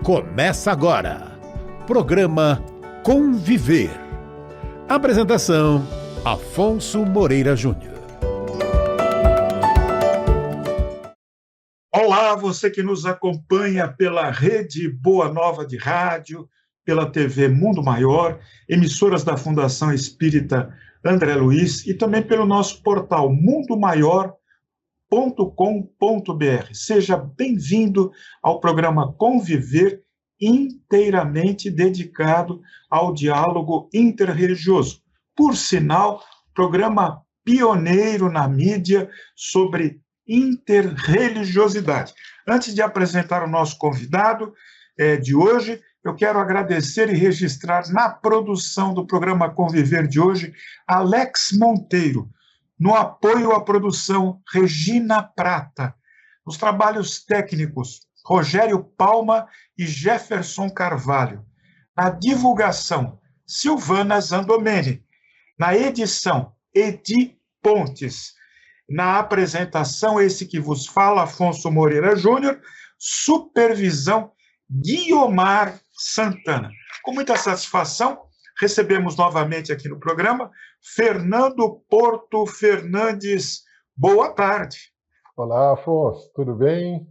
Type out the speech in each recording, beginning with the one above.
Começa agora, programa Conviver. Apresentação, Afonso Moreira Júnior. Olá, você que nos acompanha pela Rede Boa Nova de Rádio, pela TV Mundo Maior, emissoras da Fundação Espírita André Luiz e também pelo nosso portal mundomaior.com.br. Seja bem-vindo ao programa Conviver, inteiramente dedicado ao diálogo interreligioso. Por sinal, programa pioneiro na mídia sobre interreligiosidade. Antes de apresentar o nosso convidado de hoje, eu quero agradecer e registrar na produção do programa Conviver de hoje, Alex Monteiro, no apoio à produção Regina Prata, nos trabalhos técnicos Rogério Palma e Jefferson Carvalho, na divulgação Silvana Zandomeni, na edição Edi Pontes, na apresentação esse que vos fala, Afonso Moreira Júnior, supervisão Guiomar Santana. Com muita satisfação, recebemos novamente aqui no programa Fernando Porto Fernandes. Boa tarde. Olá, Afonso, tudo bem?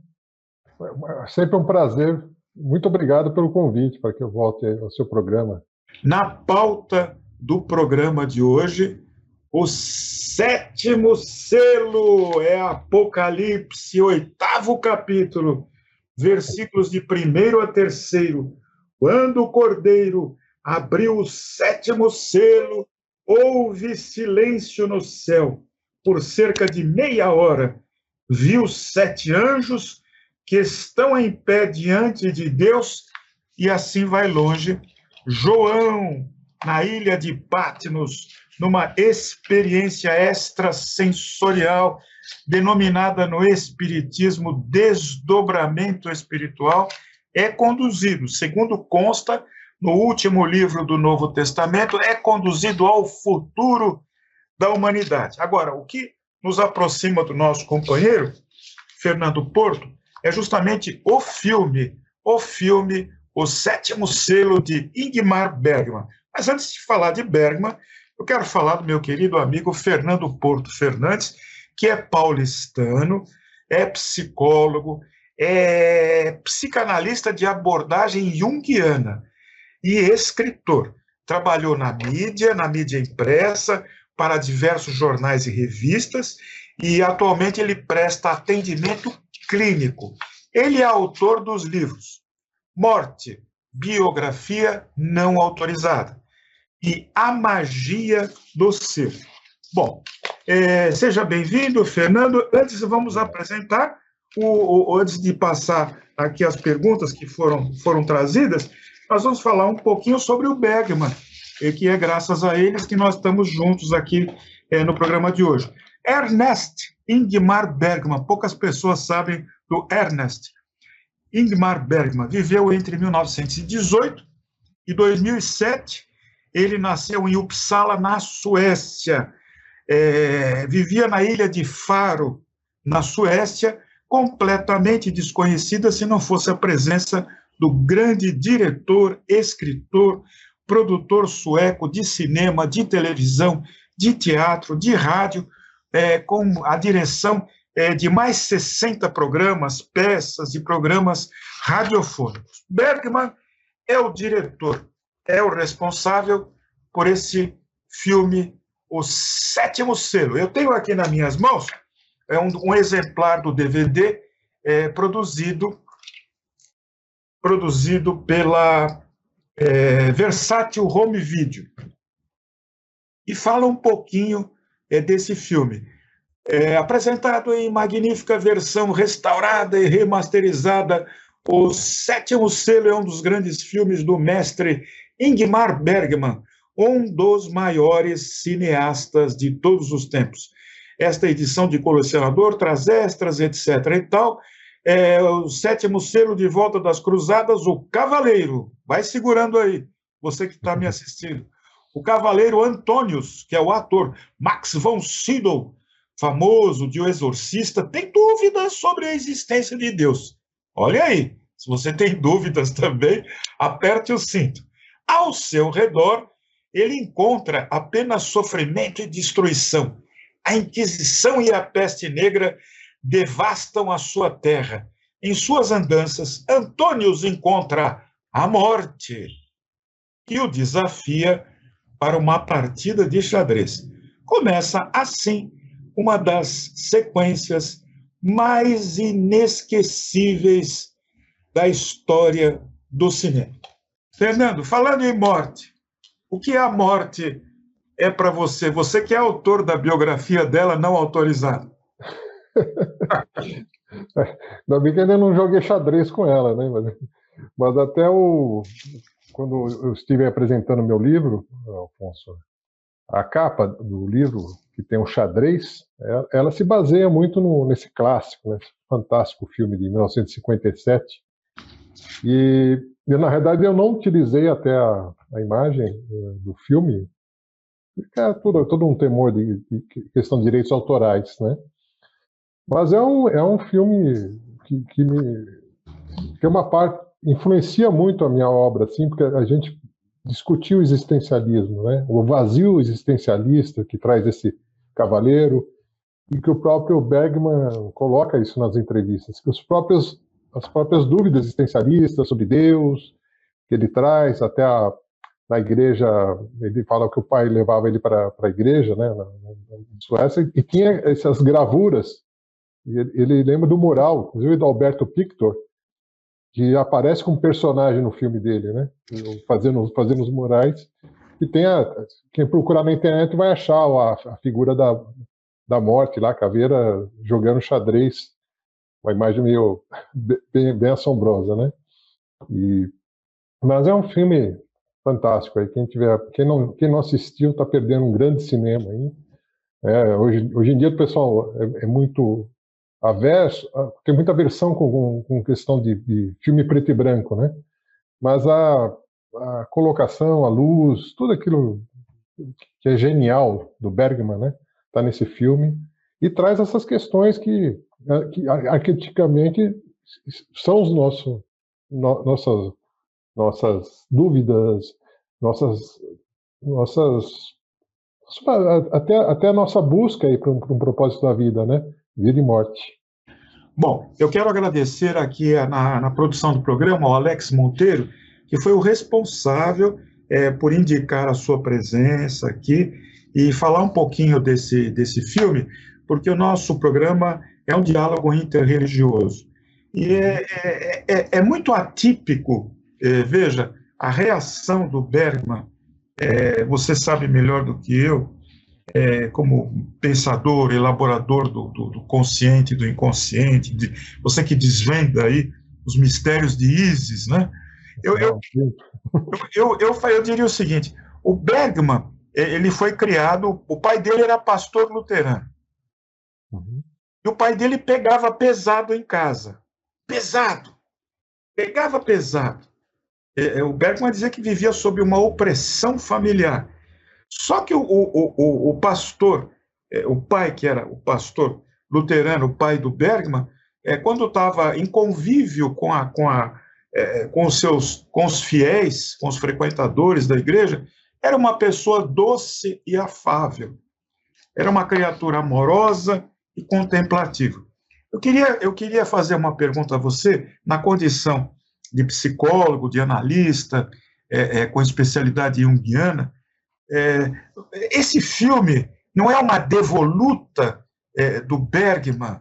Sempre um prazer. Muito obrigado pelo convite para que eu volte ao seu programa. Na pauta do programa de hoje, o 7º selo é Apocalipse, 8º capítulo, versículos de 1º a 3º. Quando o Cordeiro abriu o 7º selo, houve silêncio no céu. Por cerca de meia hora, viu 7 anjos que estão em pé diante de Deus, e assim vai longe. João, na ilha de Patmos, numa experiência extrasensorial, denominada no Espiritismo desdobramento espiritual, é conduzido, segundo consta no último livro do Novo Testamento, é conduzido ao futuro da humanidade. Agora, o que nos aproxima do nosso companheiro, Fernando Porto, é justamente o filme, O 7º Selo, de Ingmar Bergman. Mas antes de falar de Bergman, eu quero falar do meu querido amigo Fernando Porto Fernandes, que é paulistano, é psicólogo, é psicanalista de abordagem junguiana e escritor. Trabalhou na mídia impressa, para diversos jornais e revistas, e atualmente ele presta atendimento clínico. Ele é autor dos livros Morte, Biografia Não Autorizada e A Magia do Ser. Bom, seja bem-vindo, Fernando. Antes vamos apresentar, antes de passar aqui as perguntas que foram trazidas, nós vamos falar um pouquinho sobre o Bergman, que é graças a eles que nós estamos juntos aqui no programa de hoje. Ernest Ingmar Bergman, poucas pessoas sabem do Ernest Ingmar Bergman, viveu entre 1918 e 2007, ele nasceu em Uppsala, na Suécia, vivia na ilha de Faro, na Suécia, completamente desconhecida se não fosse a presença do grande diretor, escritor, produtor sueco de cinema, de televisão, de teatro, de rádio, com a direção de mais 60 programas, peças e programas radiofônicos. Bergman é o diretor, é o responsável por esse filme, O 7º Selo. Eu tenho aqui nas minhas mãos um exemplar do DVD produzido pela Versátil Home Video, e fala um pouquinho desse filme. Apresentado em magnífica versão restaurada e remasterizada, O 7º Selo é um dos grandes filmes do mestre Ingmar Bergman, um dos maiores cineastas de todos os tempos. esta edição de Colecionador, traz extras, etc. e tal. O 7º selo de Volta das Cruzadas, o Cavaleiro. Vai segurando aí, você que está me assistindo. O Cavaleiro Antônios, que é o ator Max von Sydow, famoso de O Exorcista, tem dúvidas sobre a existência de Deus. Olha aí, se você tem dúvidas também, aperte o cinto. Ao seu redor, ele encontra apenas sofrimento e destruição. A Inquisição e a peste negra devastam a sua terra. Em suas andanças, Antônios encontra a morte e o desafia para uma partida de xadrez. Começa assim uma das sequências mais inesquecíveis da história do cinema. Fernando, falando em morte, o que a morte é para você? Você que é autor da biografia dela não autorizada. Ainda bem que ainda não joguei xadrez com ela, né? Mas até quando eu estive apresentando meu livro, Afonso, a capa do livro, que tem um xadrez, ela se baseia muito nesse clássico, nesse fantástico filme de 1957. E na realidade, eu não utilizei até a imagem do filme, porque é todo um temor de questão de direitos autorais, né? Mas é um filme que é uma parte, influencia muito a minha obra, assim, porque a gente discutiu o existencialismo, né? O vazio existencialista que traz esse cavaleiro, e que o próprio Bergman coloca isso nas entrevistas, que as próprias dúvidas existencialistas sobre Deus, que ele traz até na igreja, ele fala que o pai levava ele para a igreja, né, na Suécia, e tinha essas gravuras. Ele lembra do mural, inclusive do Alberto Pictor, que aparece como personagem no filme dele, né, fazendo os murais. E quem procurar na internet vai achar a figura da morte lá, caveira jogando xadrez, uma imagem meio bem assombrosa, né? Mas é um filme fantástico aí. Quem não assistiu está perdendo um grande cinema aí. Hoje em dia o pessoal é muito averso, tem muita aversão com questão de filme preto e branco, né? Mas a colocação, a luz, tudo aquilo que é genial do Bergman, né? Está nesse filme e traz essas questões que arquetipicamente são nossas dúvidas, até a nossa busca aí para um propósito da vida, né? Vida e morte. Bom, eu quero agradecer aqui na produção do programa ao Alex Monteiro, que foi o responsável por indicar a sua presença aqui e falar um pouquinho desse filme, porque o nosso programa é um diálogo interreligioso. E é muito atípico, veja, a reação do Bergman, você sabe melhor do que eu, como pensador, elaborador do consciente, do inconsciente, você que desvenda aí os mistérios de Ísis, né? Eu diria o seguinte, o Bergman, ele foi criado, o pai dele era pastor luterano. Uhum. E o pai dele pegava pesado em casa. Pesado. Pegava pesado. O Bergman dizia que vivia sob uma opressão familiar. Só que o pastor, o pai que era o pastor luterano, o pai do Bergman, quando estava em convívio com os fiéis, com os frequentadores da igreja, era uma pessoa doce e afável. Era uma criatura amorosa e contemplativa. Eu queria fazer uma pergunta a você, na condição de psicólogo, de analista, com especialidade junguiana. Esse filme não é uma devoluta do Bergman,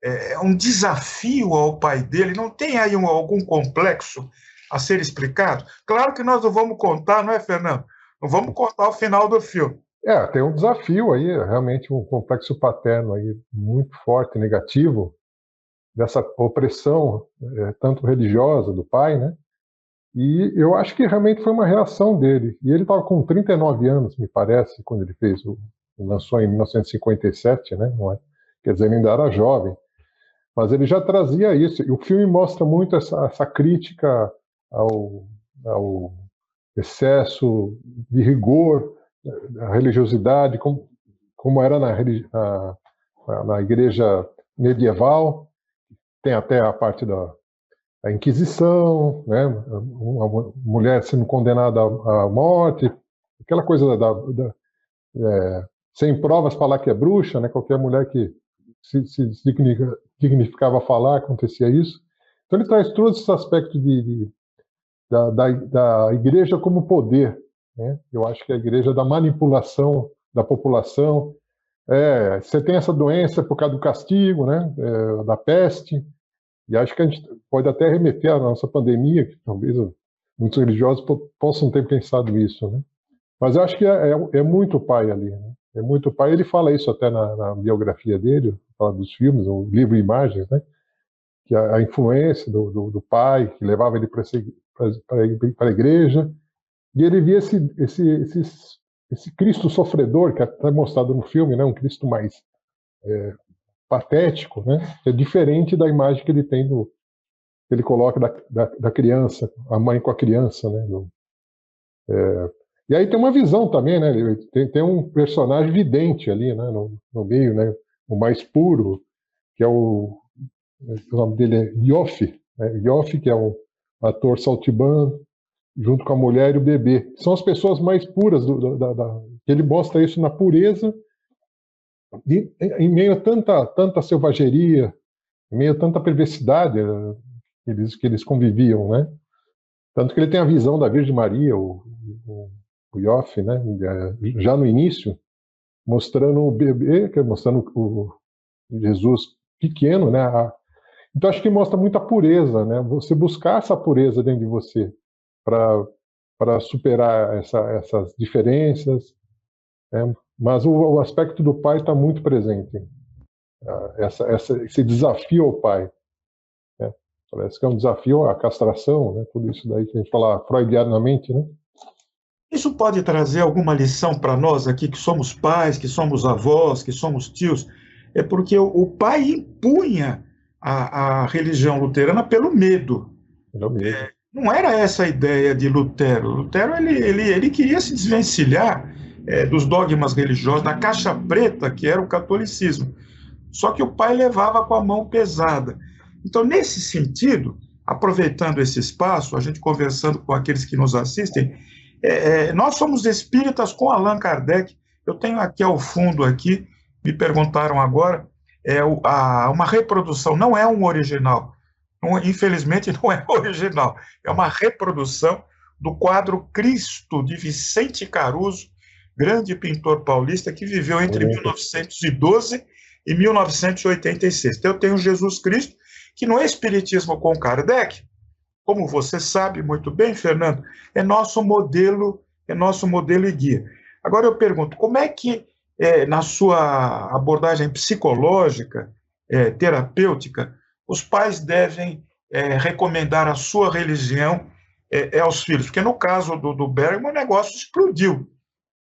é um desafio ao pai dele, não tem aí algum complexo a ser explicado? Claro que nós não vamos contar, não é, Fernando? Não vamos contar o final do filme. Tem um desafio aí, realmente um complexo paterno aí muito forte, negativo, dessa opressão tanto religiosa do pai, né? E eu acho que realmente foi uma reação dele. E ele estava com 39 anos, me parece, quando ele fez lançou em 1957, né? Não é? Quer dizer, ele ainda era jovem, mas ele já trazia isso. E o filme mostra muito essa crítica ao excesso de rigor, da religiosidade, como era na igreja medieval. Tem até a parte da Inquisição, né? Uma mulher sendo condenada à morte, aquela coisa sem provas falar que é bruxa, né? Qualquer mulher que se dignificava falar, acontecia isso. Então ele traz todos esses aspectos da igreja como poder, né? Eu acho que a igreja da manipulação da população. Você tem essa doença por causa do castigo, né? Da peste. E acho que a gente pode até remeter à nossa pandemia, que talvez muitos religiosos possam ter pensado isso, né? Mas eu acho que é muito pai ali, né? É muito pai. Ele fala isso até na biografia dele, fala dos filmes, o livro Imagens, né? Que a influência do pai, que levava ele para a igreja, e ele via esse Cristo sofredor, que é até mostrado no filme, né? Um Cristo mais patético, né? É diferente da imagem que ele tem que ele coloca da criança, a mãe com a criança, né? E aí tem uma visão também, né? Tem um personagem vidente ali, né? No meio, né? O mais puro, que é o nome dele é Yoff, né? Yoff, que é um ator saltibano, junto com a mulher e o bebê. São as pessoas mais puras ele mostra isso na pureza, em meio a tanta selvageria, em meio a tanta perversidade que eles conviviam, né? Tanto que ele tem a visão da Virgem Maria, o Yoff, né? Já no início, mostrando o bebê, mostrando o Jesus pequeno, né? Então acho que mostra muita pureza, né? Você buscar essa pureza dentro de você para superar essas diferenças, né? Mas o aspecto do pai está muito presente. Esse desafio ao pai, né? Parece que é um desafio à castração, né? Tudo isso daí que a gente fala freudianamente, né? Isso pode trazer alguma lição para nós aqui, que somos pais, que somos avós, que somos tios? É porque o pai impunha a religião luterana pelo medo. Não era essa a ideia de Lutero. Lutero ele queria se desvencilhar dos dogmas religiosos, da caixa preta que era o catolicismo. Só que o pai levava com a mão pesada. Então, nesse sentido, aproveitando esse espaço, a gente conversando com aqueles que nos assistem, nós somos espíritas com Allan Kardec. Eu tenho aqui ao fundo, me perguntaram agora, uma reprodução, não é um original, infelizmente não é original, é uma reprodução do quadro Cristo, de Vicente Caruso, grande pintor paulista, que viveu entre 1912 e 1986. Então, eu tenho Jesus Cristo, que no Espiritismo com Kardec, como você sabe muito bem, Fernando, é nosso modelo e guia. Agora eu pergunto, como é que, na sua abordagem psicológica, terapêutica, os pais devem recomendar a sua religião aos filhos? Porque no caso do Bergman, o negócio explodiu.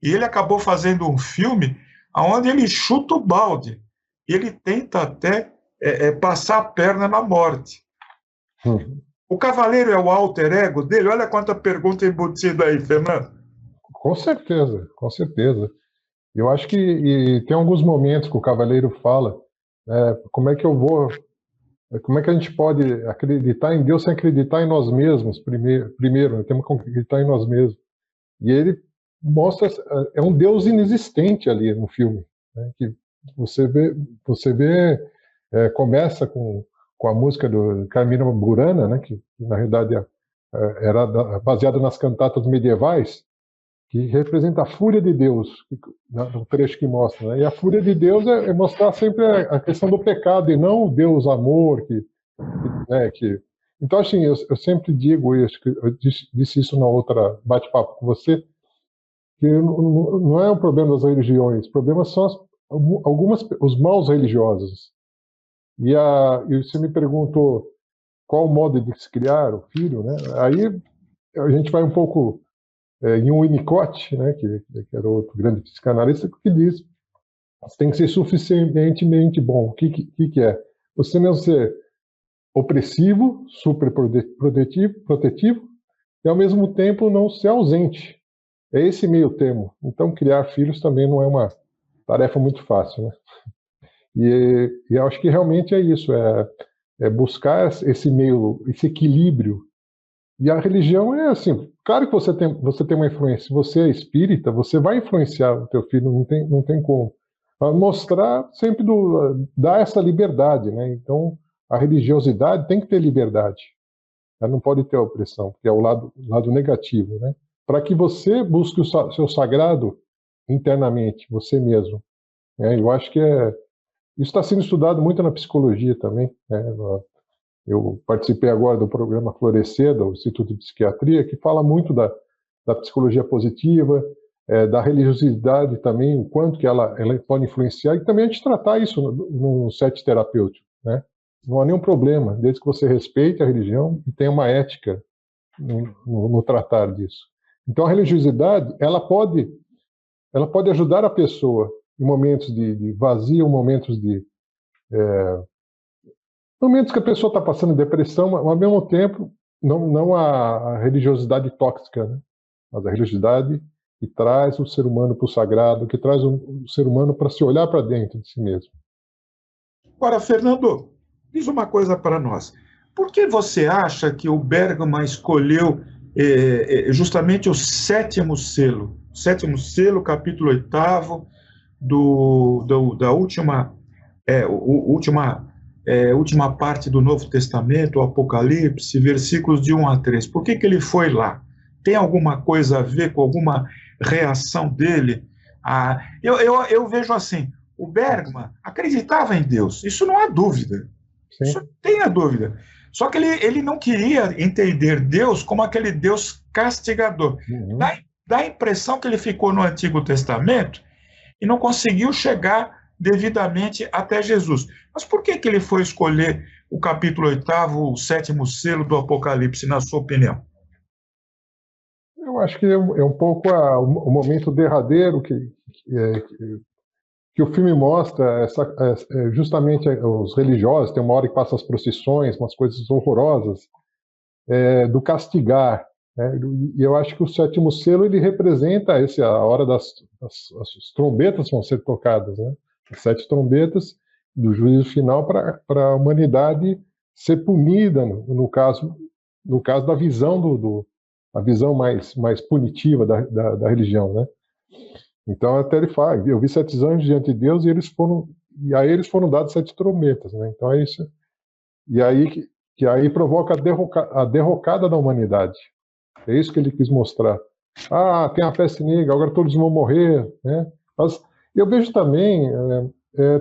E ele acabou fazendo um filme onde ele chuta o balde. E ele tenta até passar a perna na morte. O cavaleiro é o alter ego dele? Olha quanta pergunta embutida aí, Fernando. Com certeza, com certeza. Eu acho que tem alguns momentos que o cavaleiro fala, como é que a gente pode acreditar em Deus sem acreditar em nós mesmos primeiro, né? Temos que acreditar em nós mesmos. E ele mostra, é um Deus inexistente ali no filme, né? Que você vê começa com a música do Carmina Burana, né? Que na realidade era baseada nas cantatas medievais, que representa a fúria de Deus, no trecho que mostra, né? E a fúria de Deus é mostrar sempre a questão do pecado e não o Deus amor, Então, assim, eu sempre digo isso, eu disse isso na outra bate-papo com você, que não é um problema das religiões, o problema são os maus religiosos. E você me perguntou qual o modo de se criar o filho, né? Aí a gente vai um pouco em Winnicott, né, que era outro grande psicanalista, que diz Você tem que ser suficientemente bom. O que é? Você não ser opressivo, super protetivo, e ao mesmo tempo não ser ausente. É esse meio termo. Então, criar filhos também não é uma tarefa muito fácil, né? E eu acho que realmente é isso, é buscar esse meio, esse equilíbrio. E a religião é assim, claro que você tem uma influência. Se você é espírita, você vai influenciar o teu filho, não tem como. Mas mostrar sempre dar essa liberdade, né? Então, a religiosidade tem que ter liberdade. Ela não pode ter opressão, que é o lado negativo, né? Para que você busque o seu sagrado internamente, você mesmo. Né? Eu acho que isso está sendo estudado muito na psicologia também. Né? Eu participei agora do programa Florescer, do Instituto de Psiquiatria, que fala muito da psicologia positiva, da religiosidade também, o quanto que ela pode influenciar, e também a gente tratar isso no set terapêutico. Né? Não há nenhum problema, desde que você respeite a religião e tenha uma ética no tratar disso. Então, a religiosidade, ela pode ajudar a pessoa em momentos de vazio, momentos que a pessoa está passando depressão, mas ao mesmo tempo, não a religiosidade tóxica, né? Mas a religiosidade que traz o ser humano para o sagrado, que traz o ser humano para se olhar para dentro de si mesmo. Agora, Fernando, diz uma coisa para nós. Por que você acha que o Bergman escolheu justamente o sétimo selo? Sétimo selo, capítulo 8º, da última parte do Novo Testamento, o Apocalipse, versículos de 1 a 3. Por que ele foi lá? Tem alguma coisa a ver com alguma reação dele? Eu vejo assim, o Bergman acreditava em Deus, isso não há dúvida. Sim. Isso não tem a dúvida. Só que ele não queria entender Deus como aquele Deus castigador. Uhum. Dá a impressão que ele ficou no Antigo Testamento e não conseguiu chegar devidamente até Jesus. Mas por que ele foi escolher o capítulo 8º, o sétimo selo do Apocalipse, na sua opinião? Eu acho que é um pouco o momento derradeiro que o filme mostra, justamente os religiosos, tem uma hora que passa as procissões, umas coisas horrorosas, do castigar. Né? E eu acho que o sétimo selo ele representa a hora das trombetas vão ser tocadas, né? As 7 trombetas do juízo final para a humanidade ser punida, no caso da visão a visão mais punitiva da religião, né? Então até ele fala, eu vi 7 anjos diante de Deus e a eles foram dadas 7 trombetas, né? Então é isso. E aí que aí provoca a derrocada da humanidade. É isso que ele quis mostrar. Tem a peste negra, agora todos vão morrer, né? Mas eu vejo também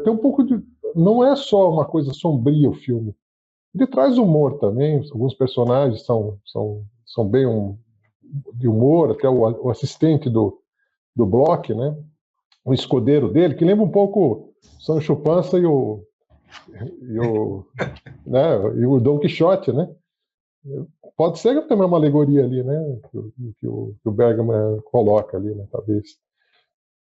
tem um pouco de, não é só uma coisa sombria o filme. Ele traz humor também. Alguns personagens são bem de humor, até o assistente do Bloch, né? O escudeiro dele, que lembra um pouco Sancho Panza e o Dom Quixote, né? Pode ser também uma alegoria ali, né? Que o Bergman coloca ali, né? Talvez.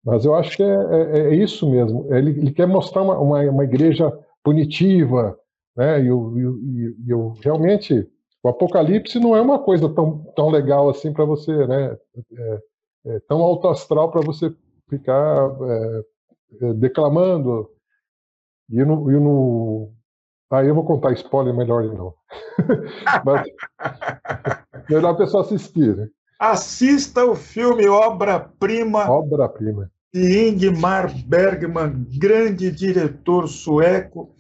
Mas eu acho que é isso mesmo. Ele quer mostrar uma igreja punitiva, né? E realmente o Apocalipse não é uma coisa tão legal assim para você, né? Tão alto astral para você ficar declamando. Aí eu vou contar spoiler, melhor não. Mas melhor a pessoa assistir, né? Assista o filme Obra-Prima de Ingmar Bergman, grande diretor sueco.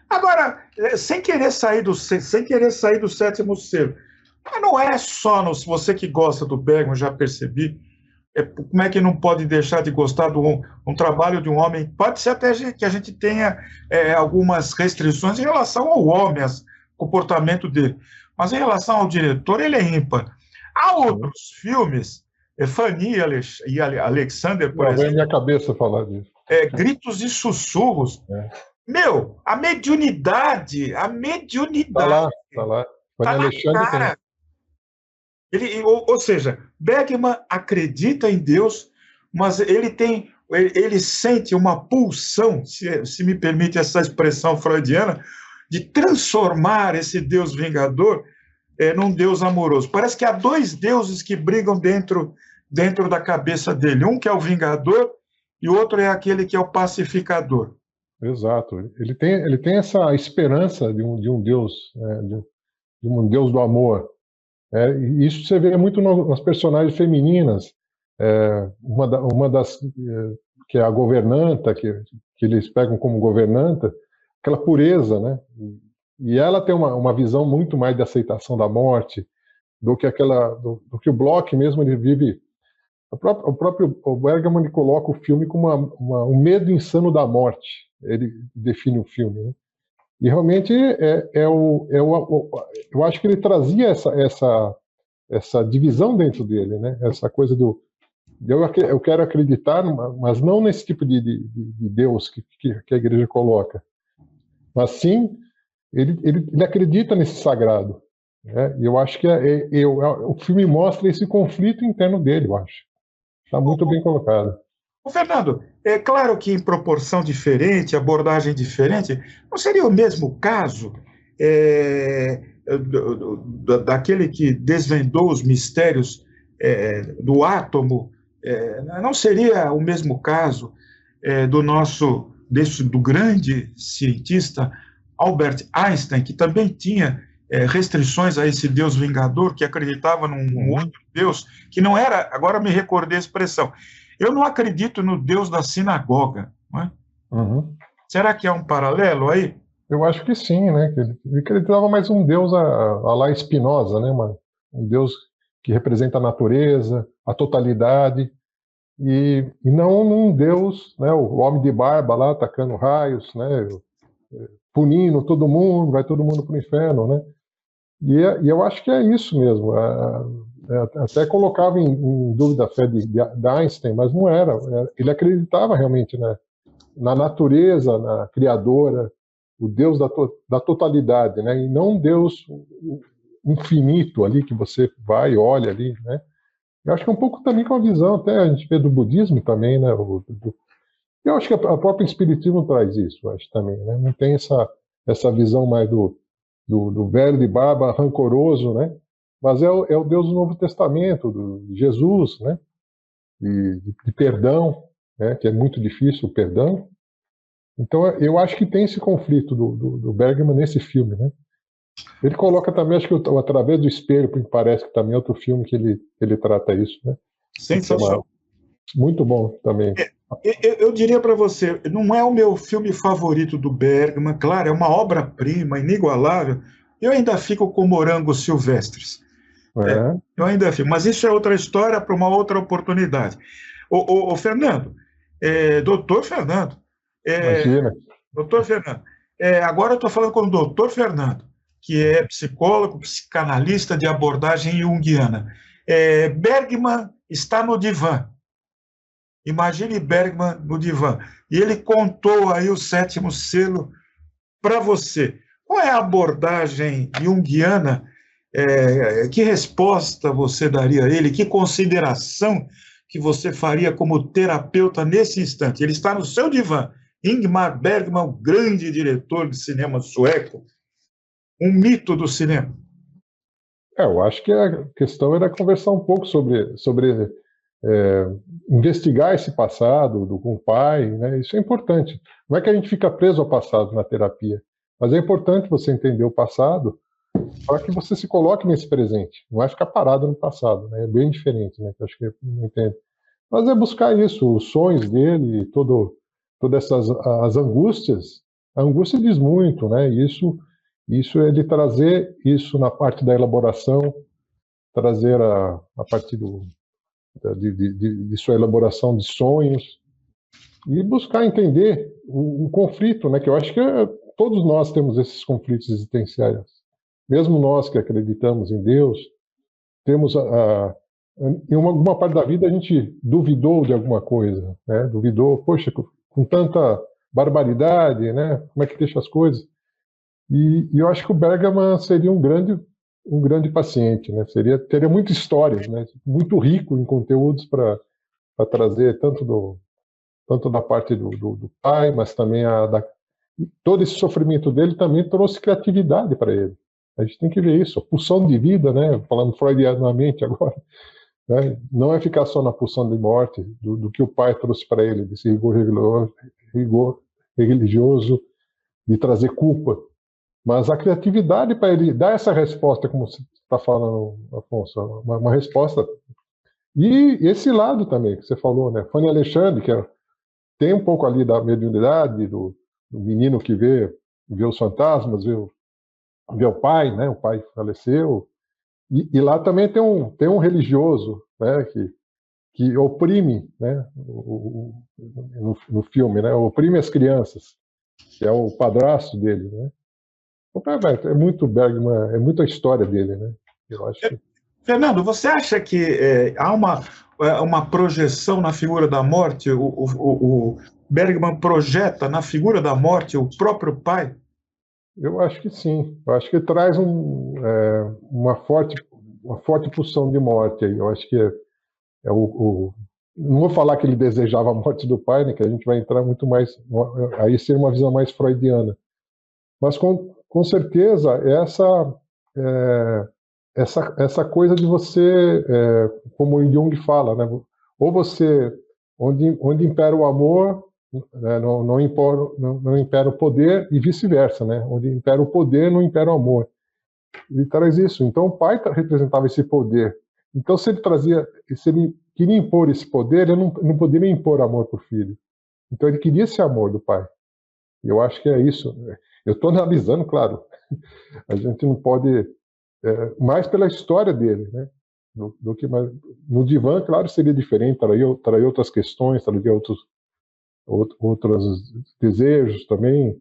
Agora, sem querer sair do sétimo selo, mas não é só, se você que gosta do Bergman, já percebi, como é que não pode deixar de gostar de um trabalho de um homem? Pode ser até que a gente tenha algumas restrições em relação ao homem, ao comportamento dele, mas em relação ao diretor, ele é ímpar. Há outros filmes, Fanny e Alexander, por exemplo. Vem na minha cabeça falar disso. Gritos e sussurros. Meu, a mediunidade. Tá lá. Tá na cara. Ou seja, Bergman acredita em Deus, mas ele tem ele sente uma pulsão, se me permite essa expressão freudiana, de transformar esse Deus vingador num Deus amoroso. Parece que há dois deuses que brigam dentro da cabeça dele. Um que é o vingador e o outro é aquele que é o pacificador. Exato. Ele tem essa esperança de um Deus, né, de um Deus do amor. E isso você vê muito nas personagens femininas. Uma das que é a governanta, que eles pegam como governanta, aquela pureza, né? E ela tem uma visão muito mais de aceitação da morte do que o Bloch mesmo. Ele vive. O próprio Bergman ele coloca o filme como um medo insano da morte. Ele define o filme, né? E realmente eu acho que ele trazia essa divisão dentro dele, né? Essa coisa eu quero acreditar, mas não nesse tipo de Deus que a igreja coloca, mas sim ele acredita nesse sagrado, né? E eu acho que o filme mostra esse conflito interno dele, eu acho. Está muito bem colocado. Fernando, é claro que em proporção diferente, abordagem diferente, não seria o mesmo caso daquele que desvendou os mistérios do átomo? Não seria o mesmo caso do grande cientista Albert Einstein, que também tinha restrições a esse Deus vingador, que acreditava num outro Deus, que não era, agora me recordei a expressão, eu não acredito no Deus da sinagoga. Não é? Uhum. Será que há um paralelo aí? Eu acho que sim, né? Ele acreditava mais um Deus a lá Spinoza, né? Um Deus que representa a natureza, a totalidade, e não num Deus, né? O homem de barba lá atacando raios, né? Punindo todo mundo, vai todo mundo para o inferno, né? E eu acho que é isso mesmo. Até colocava em dúvida a fé de Einstein, mas não era. Ele acreditava realmente, né, na natureza, na criadora, o Deus da totalidade, né, e não um Deus infinito ali que você vai e olha ali, né. Eu acho que é um pouco também com a visão, até a gente vê do budismo também, né. Eu acho que a própria espiritismo traz isso, eu acho também, né. Não tem essa visão mais do velho de barba rancoroso, né? Mas é o Deus do Novo Testamento, de Jesus, né? De perdão, né? Que é muito difícil o perdão. Então eu acho que tem esse conflito do Bergman nesse filme, né? Ele coloca também, acho que Através do Espelho, porque parece que também é outro filme que ele trata isso, né? Sensacional. Muito bom também. Eu diria para você, não é o meu filme favorito do Bergman, claro, é uma obra-prima, inigualável. Eu ainda fico com Morangos Silvestres. Eu ainda fico, mas isso é outra história para uma outra oportunidade. O Fernando, doutor Fernando, Imagina. doutor Fernando, agora eu estou falando com o doutor Fernando, que é psicólogo, psicanalista de abordagem junguiana. Bergman está no divã. Imagine Bergman no divã. E ele contou aí o sétimo selo para você. Qual é a abordagem junguiana? Que resposta você daria a ele? Que consideração que você faria como terapeuta nesse instante? Ele está no seu divã. Ingmar Bergman, o grande diretor de cinema sueco, um mito do cinema. Eu acho que a questão era conversar um pouco sobre investigar esse passado com o pai, né? Isso é importante. Não é que a gente fica preso ao passado na terapia, mas é importante você entender o passado para que você se coloque nesse presente. Não é ficar parado no passado, né? É bem diferente, né? Que eu acho que não entendo. Mas é buscar isso, os sonhos dele, todas as angústias. A angústia diz muito, né? Isso é de trazer isso na parte da elaboração, trazer a partir de sua elaboração de sonhos e buscar entender o conflito, né? Que eu acho que todos nós temos esses conflitos existenciais. Mesmo nós que acreditamos em Deus, temos em alguma parte da vida a gente duvidou de alguma coisa, né? Duvidou, poxa, com tanta barbaridade, né? Como é que deixa as coisas? E eu acho que o Bergman seria um grande paciente, né? Teria muitas histórias, né? Muito rico em conteúdos para trazer tanto tanto da parte do pai, mas também todo esse sofrimento dele também trouxe criatividade para ele. A gente tem que ver isso, a pulsão de vida, né? Falando freudianamente agora, né? Não é ficar só na pulsão de morte, do que o pai trouxe para ele, desse rigor religioso, de trazer culpa, mas a criatividade para ele dar essa resposta, como você está falando, Afonso, uma resposta. E esse lado também, que você falou, né? Fanny Alexandre, que tem um pouco ali da mediunidade, do menino que vê os fantasmas, vê o pai, né? O pai faleceu. E lá também tem um religioso, né? Que oprime, né? No filme, né? Oprime as crianças, que é o padrasto dele, né? É muito Bergman, é muita história dele, né? Eu acho que... Fernando, você acha que há uma projeção na figura da morte? O Bergman projeta na figura da morte o próprio pai? Eu acho que sim. Eu acho que traz uma forte pulsão de morte aí. Eu acho que não vou falar que ele desejava a morte do pai, né? Que a gente vai entrar muito mais... Aí seria uma visão mais freudiana. Mas com certeza essa coisa de você, como o Jung fala, né? Ou você, onde impera o amor, né? não impera o poder, e vice-versa, né? Onde impera o poder, não impera o amor. Ele traz isso. Então o pai representava esse poder. Então se ele queria impor esse poder, ele não poderia impor amor para o filho. Então ele queria esse amor do pai. Eu acho que é isso. Eu estou analisando, claro. A gente não pode... mais pela história dele, né? Do que mais... No divã, claro, seria diferente, traria outras questões, traria outros desejos também,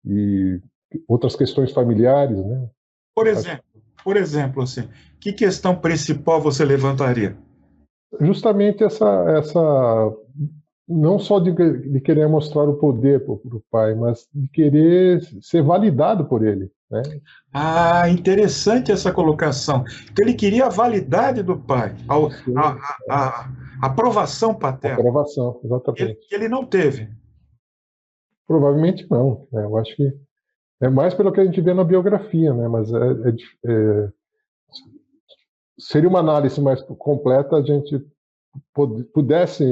e outras questões familiares, né? Por exemplo, assim, que questão principal você levantaria? Justamente essa não só de querer mostrar o poder para o pai, mas de querer ser validado por ele, né? Ah, interessante essa colocação. Então, ele queria a validade do pai, a aprovação paterna. Aprovação, exatamente. Ele não teve. Provavelmente não, né? Eu acho que é mais pelo que a gente vê na biografia, né? Mas seria uma análise mais completa a gente pudesse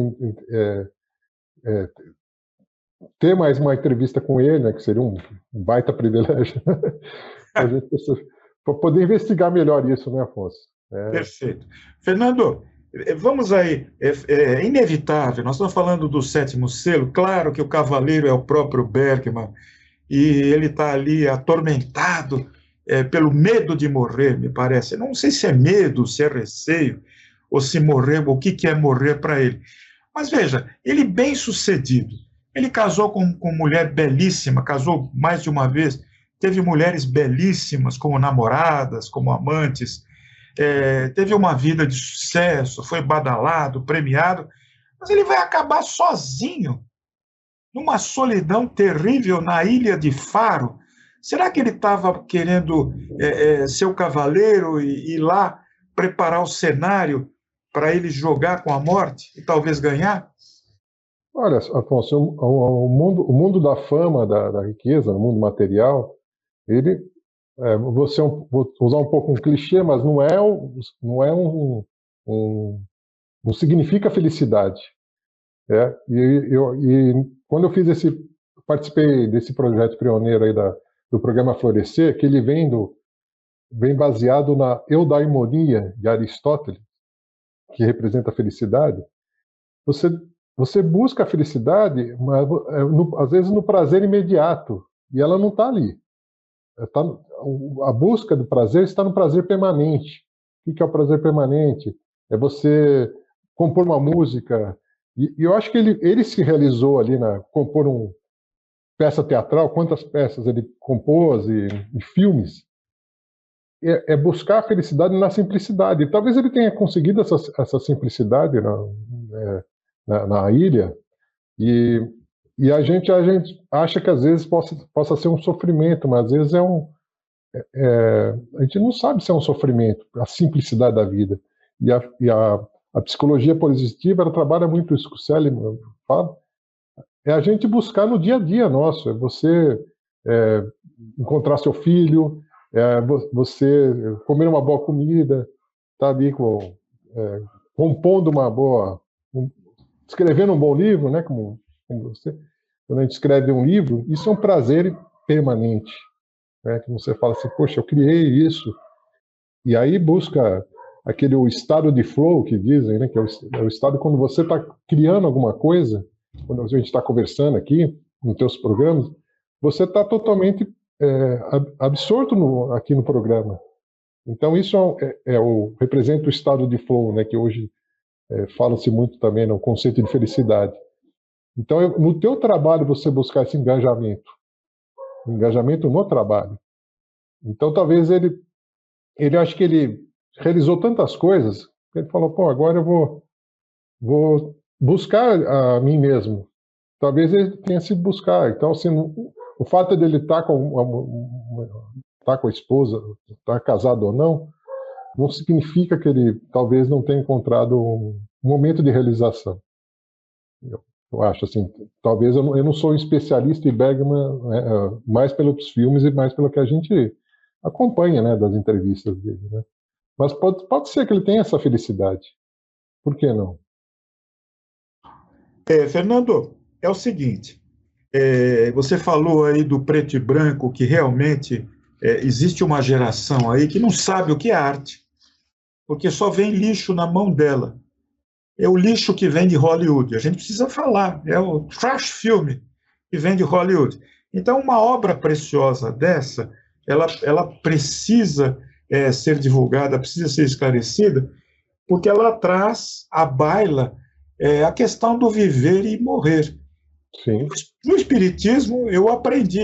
ter mais uma entrevista com ele, né? Que seria um baita privilégio. Para poder investigar melhor isso, né, Afonso? Perfeito. Fernando, vamos aí. É inevitável, nós estamos falando do sétimo selo, claro que o cavaleiro é o próprio Bergman, e ele está ali atormentado pelo medo de morrer, me parece. Não sei se é medo, se é receio, ou se morrer, o que é morrer para ele. Mas veja, ele bem sucedido, ele casou com mulher belíssima, casou mais de uma vez, teve mulheres belíssimas como namoradas, como amantes, teve uma vida de sucesso, foi badalado, premiado, mas ele vai acabar sozinho, numa solidão terrível na ilha de Faro. Será que ele estava querendo ser o cavaleiro e ir lá preparar o cenário para ele jogar com a morte e talvez ganhar? Olha, Afonso, o mundo da fama, da riqueza, o mundo material, ele, vou usar um pouco um clichê, mas não significa felicidade. E quando eu participei desse projeto pioneiro aí do programa Florescer, que ele vem baseado na eudaimonia de Aristóteles, que representa a felicidade. Você busca a felicidade, mas às vezes no prazer imediato, e ela não está ali. A busca do prazer está no prazer permanente. O que é o prazer permanente? É você compor uma música. E eu acho que ele se realizou ali compor uma peça teatral. Quantas peças ele compôs e filmes? É buscar a felicidade na simplicidade. E talvez ele tenha conseguido essa simplicidade na ilha, e a gente acha que às vezes possa ser um sofrimento, mas às vezes a gente não sabe se é um sofrimento, a simplicidade da vida. E a psicologia positiva, ela trabalha muito isso que o Seligman fala, é a gente buscar no dia a dia nosso, é você encontrar seu filho, você comer uma boa comida, tá ali compondo uma boa, escrevendo um bom livro, né? Como você, quando a gente escreve um livro, isso é um prazer permanente, né? Que você fala assim, poxa, eu criei isso, e aí busca o estado de flow que dizem, né? Que é o estado quando você está criando alguma coisa, quando a gente está conversando aqui nos teus programas, você está totalmente absorto aqui no programa. Então isso representa o estado de flow, né? Que hoje fala-se muito também no conceito de felicidade. Então, no teu trabalho, você buscar esse engajamento no trabalho. Então, talvez ele acho que ele realizou tantas coisas, que ele falou, pô, agora eu vou buscar a mim mesmo. Talvez ele tenha sido buscar. Então, assim, o fato dele estar com a esposa, estar casado ou não significa que ele talvez não tenha encontrado um momento de realização. Eu acho assim, talvez eu não sou um especialista em Bergman, mais pelos filmes e mais pelo que a gente acompanha, né, das entrevistas dele, né? Mas pode ser que ele tenha essa felicidade. Por que não? Fernando, é o seguinte, você falou aí do preto e branco, que realmente existe uma geração aí que não sabe o que é arte, porque só vem lixo na mão dela. É o lixo que vem de Hollywood. A gente precisa falar, é o trash filme que vem de Hollywood. Então, uma obra preciosa dessa, ela precisa ser divulgada, precisa ser esclarecida, porque ela traz à baila a questão do viver e morrer. Sim. No Espiritismo,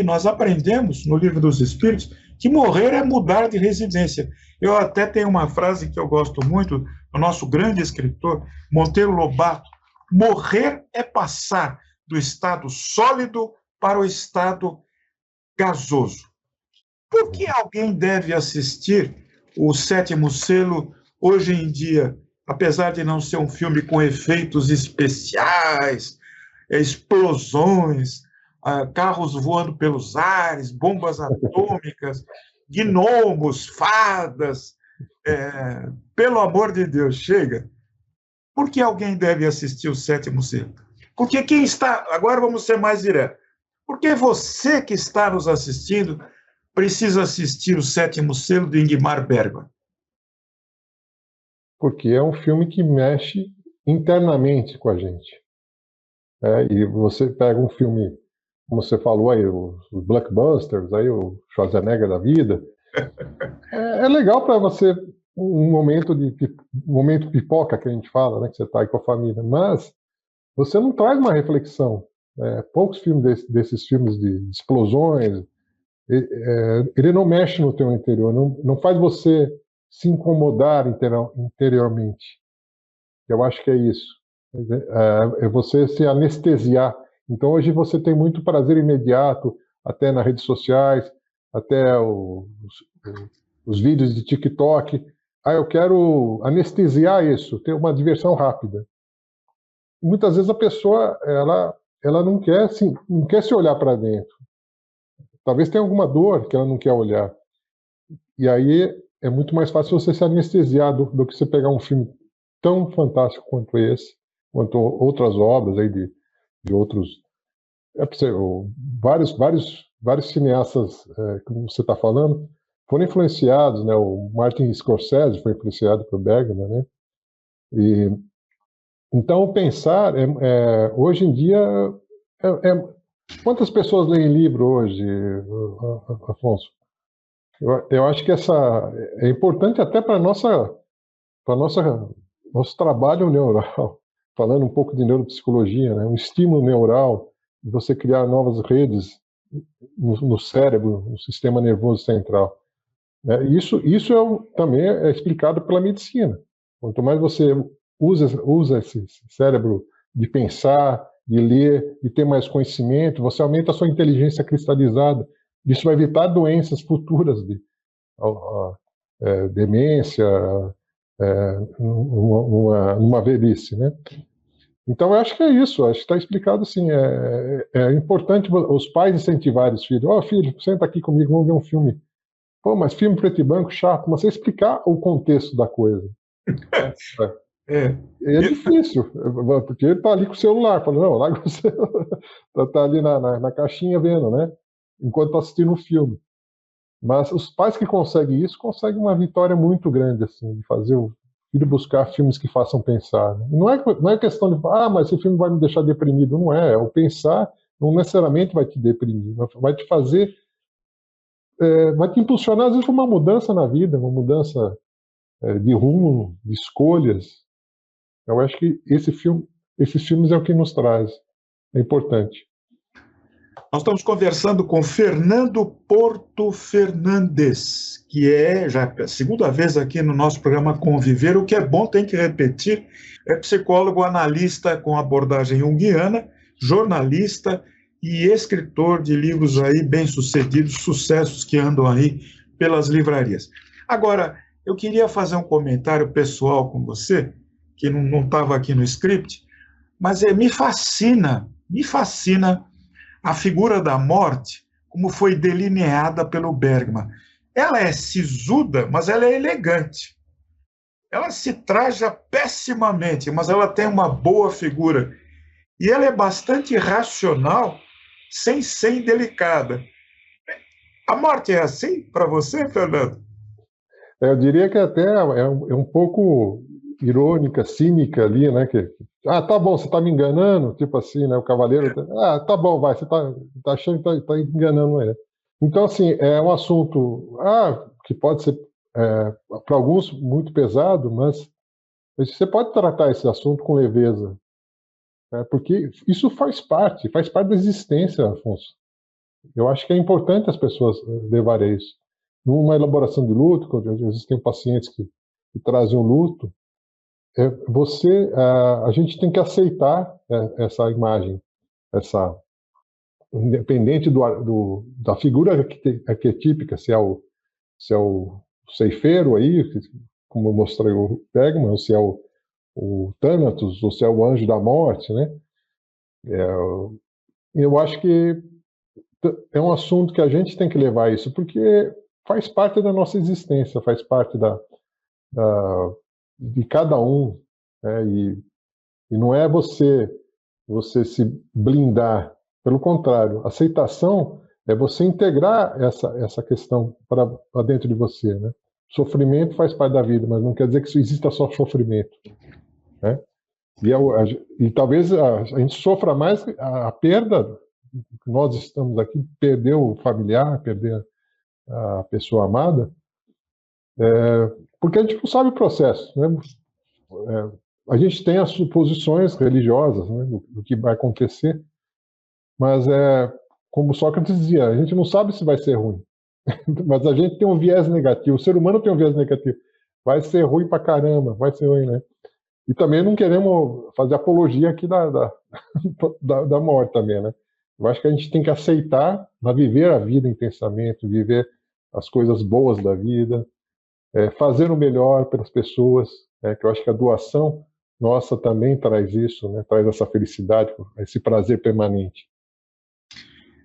nós aprendemos no Livro dos Espíritos, que morrer é mudar de residência. Eu até tenho uma frase que eu gosto muito, do nosso grande escritor, Monteiro Lobato: morrer é passar do estado sólido para o estado gasoso. Por que alguém deve assistir o Sétimo Selo hoje em dia, apesar de não ser um filme com efeitos especiais, explosões, carros voando pelos ares, bombas atômicas, gnomos, fadas? Pelo amor de Deus, chega. Por que alguém deve assistir o Sétimo Selo? Porque quem está... Agora vamos ser mais direto. Porque você que está nos assistindo precisa assistir o Sétimo Selo de Ingmar Bergman. Porque é um filme que mexe internamente com a gente. E você pega um filme, como você falou aí, os blockbusters, aí, o Schwarzenegger da vida, é legal para você um momento pipoca que a gente fala, né, que você está aí com a família, mas você não traz uma reflexão. Poucos filmes desses filmes de explosões, ele não mexe no teu interior, não faz você se incomodar interiormente. Eu acho que é isso. É você se anestesiar. Então hoje você tem muito prazer imediato, até nas redes sociais, até os vídeos de TikTok. Eu quero anestesiar isso, ter uma diversão rápida. Muitas vezes a pessoa ela não quer se olhar para dentro. Talvez tenha alguma dor que ela não quer olhar. E aí é muito mais fácil você se anestesiar do que você pegar um filme tão fantástico quanto esse, quanto outras obras aí de outros. Vários cineastas, como você está falando, foram influenciados, né? O Martin Scorsese foi influenciado por Bergman, né? Então pensar hoje em dia quantas pessoas leem livro hoje, Afonso? Eu acho que é importante até para nosso trabalho neural, falando um pouco de neuropsicologia, né? Um estímulo neural, de você criar novas redes no cérebro, no sistema nervoso central. Isso também é explicado pela medicina. Quanto mais você usa esse cérebro de pensar, de ler, de ter mais conhecimento, você aumenta a sua inteligência cristalizada. Isso vai evitar doenças futuras de demência, numa velhice, né? Então, eu acho que é isso, acho que está explicado assim. É importante os pais incentivarem os filhos. Ó, filho, senta aqui comigo, vamos ver um filme. Pô, mas filme preto e branco, chato. Mas você explicar o contexto da coisa. É. É difícil, porque ele está ali com o celular, falando, não, larga o celular. Está ali na caixinha vendo, né? Enquanto está assistindo o filme. Mas os pais que conseguem isso, conseguem uma vitória muito grande, assim, de fazer o filho buscar filmes que façam pensar. Né? Não é questão de, mas esse filme vai me deixar deprimido. Não é. O pensar não necessariamente vai te deprimir, vai te fazer, vai te impulsionar, às vezes, para uma mudança na vida, uma mudança de rumo, de escolhas. Eu acho que esses filmes é o que nos traz. É importante. Nós estamos conversando com Fernando Porto Fernandes, que é já a segunda vez aqui no nosso programa Conviver. O que é bom, tem que repetir, é psicólogo, analista com abordagem junguiana, jornalista e escritor de livros aí bem-sucedidos, sucessos que andam aí pelas livrarias. Agora, eu queria fazer um comentário pessoal com você, que não estava aqui no script, mas me fascina a figura da morte, como foi delineada pelo Bergman. Ela é sisuda, mas ela é elegante. Ela se traja pessimamente, mas ela tem uma boa figura. E ela é bastante racional, sem ser indelicada. A morte é assim para você, Fernando? Eu diria que até é um pouco irônica, cínica ali, né? Tá bom, você está me enganando, tipo assim, né? O cavaleiro, tá bom, vai, você tá achando que tá enganando ele. Então, assim, é um assunto que pode ser, para alguns, muito pesado, mas você pode tratar esse assunto com leveza, né? Porque isso faz parte da existência, Afonso. Eu acho que é importante as pessoas levarem isso. Numa elaboração de luto, quando existem pacientes que trazem um luto, a gente tem que aceitar essa imagem, independente da figura arquetípica, se é o ceifeiro aí, como eu mostrei o Bergman, ou se é o Thanatos, ou se é o anjo da morte, né? Eu acho que é um assunto que a gente tem que levar isso, porque faz parte da nossa existência, faz parte de cada um, né? E não é você se blindar, pelo contrário, aceitação é você integrar essa questão para dentro de você, né? Sofrimento faz parte da vida, mas não quer dizer que exista só sofrimento, né? E talvez a gente sofra mais a perda. Nós estamos aqui, perder o familiar, perder a pessoa amada, porque a gente não sabe o processo, né? A gente tem as suposições religiosas, né, do que vai acontecer, mas como Sócrates dizia, a gente não sabe se vai ser ruim, mas a gente tem um viés negativo, o ser humano tem um viés negativo, vai ser ruim pra caramba, vai ser ruim, né? E também não queremos fazer apologia aqui da morte também, né? Eu acho que a gente tem que aceitar, viver a vida intensamente, viver as coisas boas da vida, fazer o melhor pelas pessoas, que eu acho que a doação nossa também traz isso, né? Traz essa felicidade, esse prazer permanente.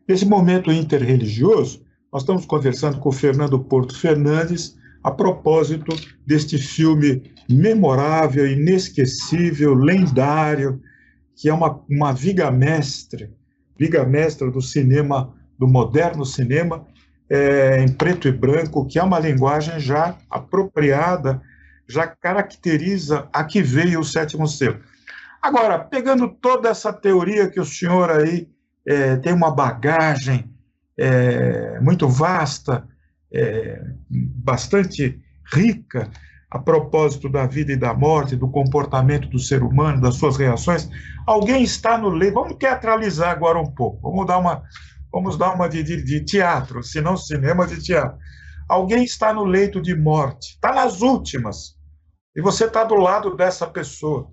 Nesse momento interreligioso, nós estamos conversando com o Fernando Porto Fernandes a propósito deste filme memorável, inesquecível, lendário, que é uma viga mestra do cinema, do moderno cinema, em preto e branco, que é uma linguagem já apropriada, já caracteriza a que veio o Sétimo Selo. Agora, pegando toda essa teoria que o senhor aí tem uma bagagem muito vasta, bastante rica, a propósito da vida e da morte, do comportamento do ser humano, das suas reações, alguém está no leito. Vamos teatralizar agora um pouco, vamos dar uma de teatro, se não cinema, de teatro. Alguém está no leito de morte, está nas últimas, e você está do lado dessa pessoa.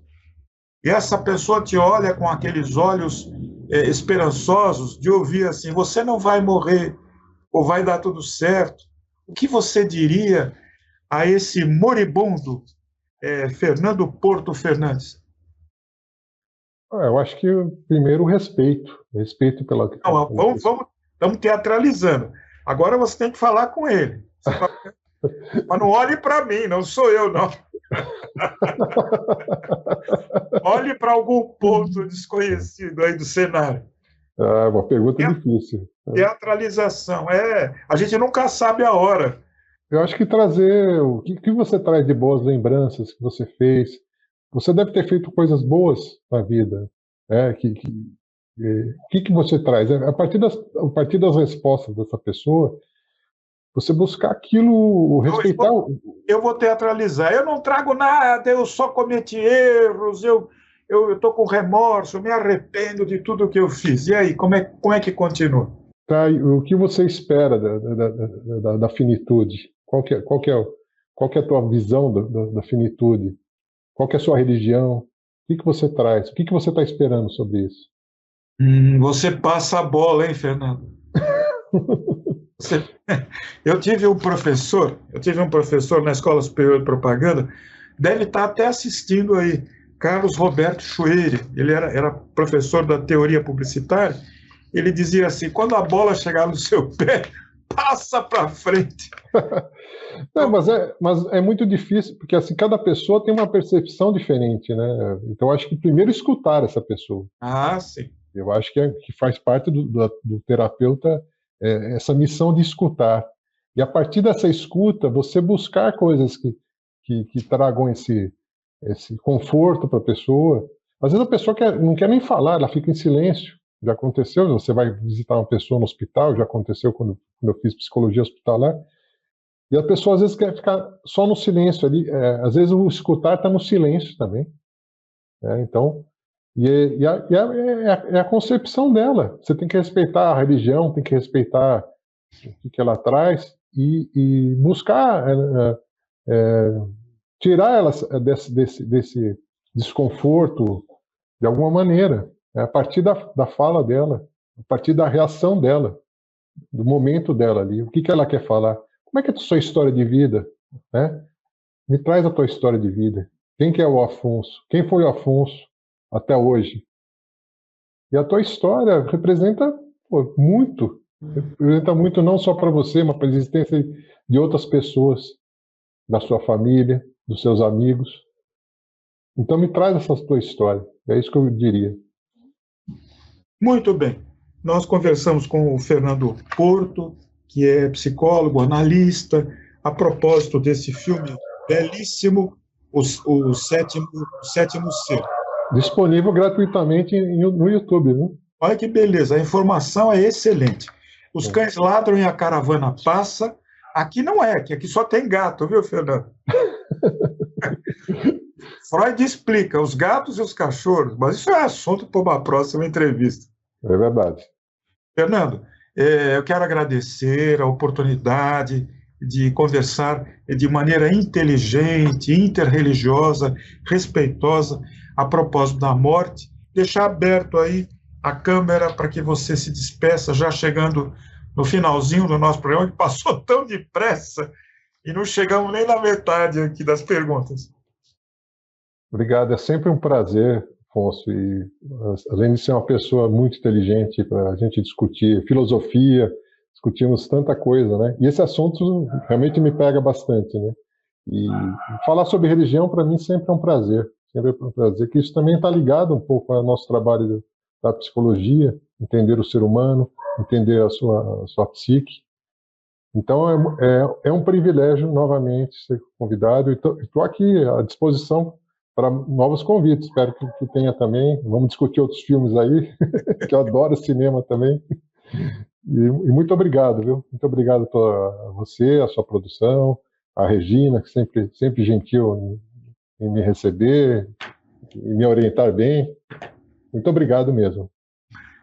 E essa pessoa te olha com aqueles olhos esperançosos de ouvir assim, você não vai morrer, ou vai dar tudo certo. O que você diria a esse moribundo Fernando Porto Fernandes? Eu acho que primeiro o respeito pela. Não, vamos teatralizando. Agora você tem que falar com ele. Mas não olhe para mim, não sou eu, não. Olhe para algum ponto desconhecido aí do cenário. Uma pergunta difícil. Teatralização. A gente nunca sabe a hora. Eu acho que trazer o que você traz de boas lembranças que você fez. Você deve ter feito coisas boas na vida. O que você traz? A partir das respostas dessa pessoa, você buscar aquilo, respeitar. Eu vou teatralizar. Eu não trago nada, eu só cometi erros, eu estou com remorso, me arrependo de tudo que eu fiz. E aí, como é que continua? Tá, o que você espera da finitude? Qual que é a tua visão da finitude? Qual que é a sua religião? O que você traz? O que você está esperando sobre isso? Você passa a bola, hein, Fernando? Eu tive um professor na Escola Superior de Propaganda, deve estar até assistindo aí, Carlos Roberto Chueire. Ele era professor da teoria publicitária. Ele dizia assim: quando a bola chegar no seu pé, passa para frente. Não, mas é muito difícil, porque assim, cada pessoa tem uma percepção diferente, né? Então, acho que primeiro escutar essa pessoa. Sim. Eu acho que faz parte do terapeuta essa missão de escutar. E a partir dessa escuta, você buscar coisas que tragam esse conforto para a pessoa. Às vezes a pessoa não quer nem falar, ela fica em silêncio. Já aconteceu, você vai visitar uma pessoa no hospital, já aconteceu quando eu fiz psicologia hospitalar, e a pessoa às vezes quer ficar só no silêncio ali. Às vezes o escutar está no silêncio também. Então, é a concepção dela. Você tem que respeitar a religião, tem que respeitar o que ela traz e buscar tirar ela desse desconforto de alguma maneira, a partir da fala dela, a partir da reação dela, do momento dela ali. O que ela quer falar? Como é que é a sua história de vida? Né? Me traz a tua história de vida. Quem que é o Afonso? Quem foi o Afonso até hoje? E a tua história representa muito. Representa muito não só para você, mas para a existência de outras pessoas, da sua família, dos seus amigos. Então me traz essa tua história. É isso que eu diria. Muito bem. Nós conversamos com o Fernando Porto, que é psicólogo, analista, a propósito desse filme belíssimo, o Sétimo Selo. Disponível gratuitamente no YouTube, né? Olha que beleza, a informação é excelente. Os cães ladram e a caravana passa. Aqui não é, que aqui só tem gato, viu, Fernando? Freud explica os gatos e os cachorros, mas isso é assunto para uma próxima entrevista. É verdade. Fernando, eu quero agradecer a oportunidade de conversar de maneira inteligente, interreligiosa, respeitosa, a propósito da morte. Deixar aberto aí a câmera para que você se despeça, já chegando no finalzinho do nosso programa, que passou tão depressa e não chegamos nem na metade aqui das perguntas. Obrigado, é sempre um prazer, Afonso, e além de ser uma pessoa muito inteligente para a gente discutir filosofia, discutimos tanta coisa, né? E esse assunto realmente me pega bastante, né? E falar sobre religião para mim sempre é um prazer, que isso também está ligado um pouco ao nosso trabalho da psicologia, entender o ser humano, entender a sua psique. Então é um privilégio novamente ser convidado e estou aqui à disposição para novos convites. Espero que tenha também. Vamos discutir outros filmes aí, que eu adoro cinema também. E muito obrigado, viu? Muito obrigado a você, a sua produção, a Regina, que sempre gentil em me receber e me orientar bem. Muito obrigado mesmo.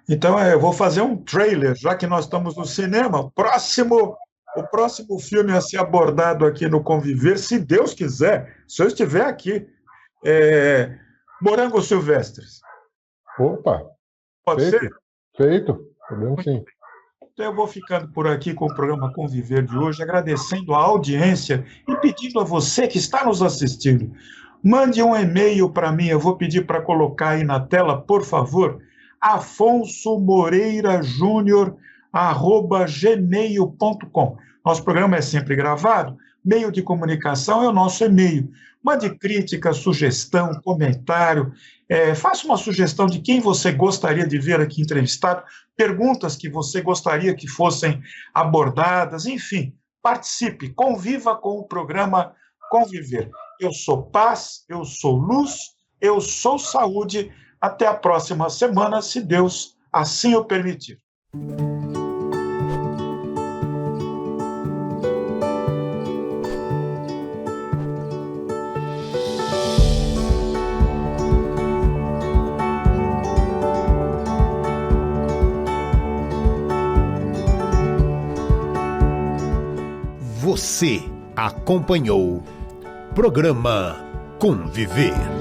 Então, eu vou fazer um trailer, já que nós estamos no cinema. O próximo filme a ser abordado aqui no Conviver, se Deus quiser, se eu estiver aqui, Morangos Silvestres. Opa! Pode ser? Feito. Podemos sim. Então, eu vou ficando por aqui com o programa Conviver de hoje, agradecendo a audiência e pedindo a você que está nos assistindo, Mande um e-mail para mim, eu vou pedir para colocar aí na tela, por favor, afonsomoreirajunior@gmail.com. Nosso programa é sempre gravado, meio de comunicação é o nosso e-mail. Mande crítica, sugestão, comentário, faça uma sugestão de quem você gostaria de ver aqui entrevistado, perguntas que você gostaria que fossem abordadas, enfim, participe, conviva com o programa Conviver. Eu sou paz, eu sou luz, eu sou saúde. Até a próxima semana, se Deus assim o permitir. Você acompanhou Programa Conviver.